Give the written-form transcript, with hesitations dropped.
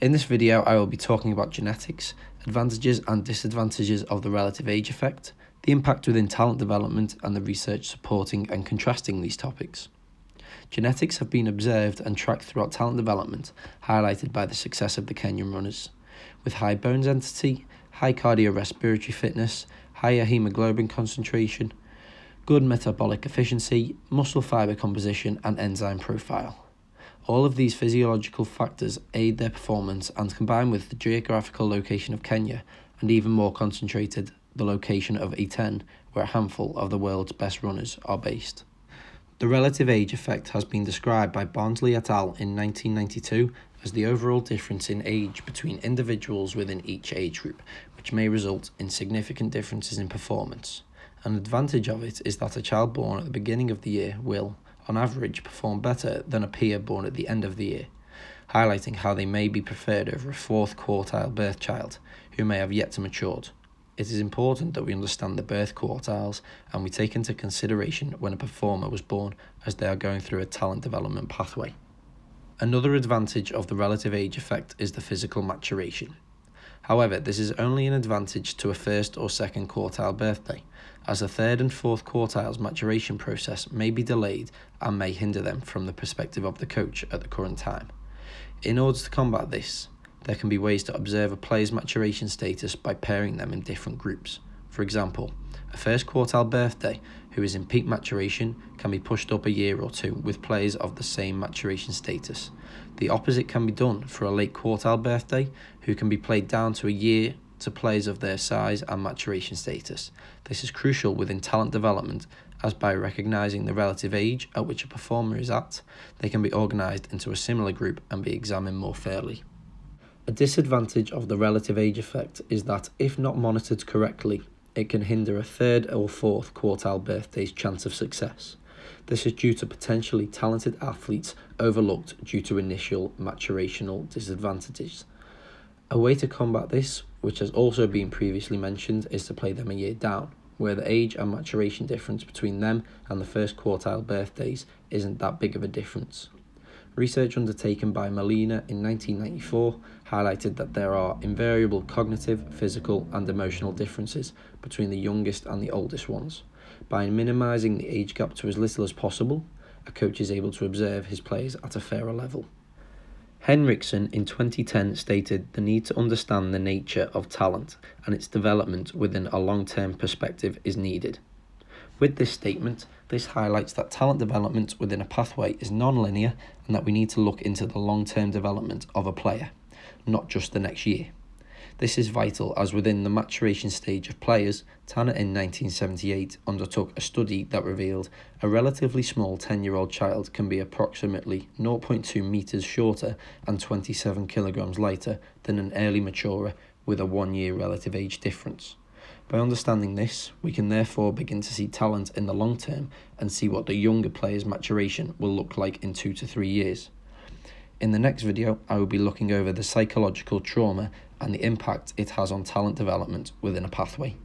In this video, I will be talking about genetics, advantages and disadvantages of the relative age effect, the impact within talent development, and the research supporting and contrasting these topics. Genetics have been observed and tracked throughout talent development, highlighted by the success of the Kenyan runners. With high bone density, high cardiorespiratory fitness, higher hemoglobin concentration, good metabolic efficiency, muscle fibre composition, and enzyme profile. All of these physiological factors aid their performance, and combined with the geographical location of Kenya, and even more concentrated, the location of E10, where a handful of the world's best runners are based. The relative age effect has been described by Barnsley et al. In 1992 as the overall difference in age between individuals within each age group, which may result in significant differences in performance. An advantage of it is that a child born at the beginning of the year will, on average, perform better than a peer born at the end of the year, highlighting how they may be preferred over a fourth quartile birth child who may have yet to mature. It is important that we understand the birth quartiles and we take into consideration when a performer was born, as they are going through a talent development pathway. Another advantage of the relative age effect is the physical maturation. However, this is only an advantage to a first or second quartile birthday, as the third and fourth quartiles maturation process may be delayed and may hinder them from the perspective of the coach at the current time. In order to combat this, there can be ways to observe a player's maturation status by pairing them in different groups. For example, a first quartile birthday who is in peak maturation can be pushed up a year or two with players of the same maturation status. The opposite can be done for a late quartile birthday who can be played down to a year to players of their size and maturation status. This is crucial within talent development, as by recognising the relative age at which a performer is at, they can be organised into a similar group and be examined more fairly. A disadvantage of the relative age effect is that, if not monitored correctly, it can hinder a third or fourth quartile birthday's chance of success. This is due to potentially talented athletes overlooked due to initial maturational disadvantages. A way to combat this, which has also been previously mentioned, is to play them a year down, where the age and maturation difference between them and the first quartile birthdays isn't that big of a difference. Research undertaken by Molina in 1994 highlighted that there are invariable cognitive, physical, and emotional differences between the youngest and the oldest ones. By minimising the age gap to as little as possible, a coach is able to observe his players at a fairer level. Henriksen in 2010 stated the need to understand the nature of talent and its development within a long-term perspective is needed. With this statement, this highlights that talent development within a pathway is non-linear and that we need to look into the long-term development of a player, not just the next year. This is vital, as within the maturation stage of players, Tanner in 1978 undertook a study that revealed a relatively small 10-year-old child can be approximately 0.2 meters shorter and 27 kilograms lighter than an early maturer with a 1-year relative age difference. By understanding this, we can therefore begin to see talent in the long term and see what the younger player's maturation will look like in 2 to 3 years. In the next video, I will be looking over the psychological trauma and the impact it has on talent development within a pathway.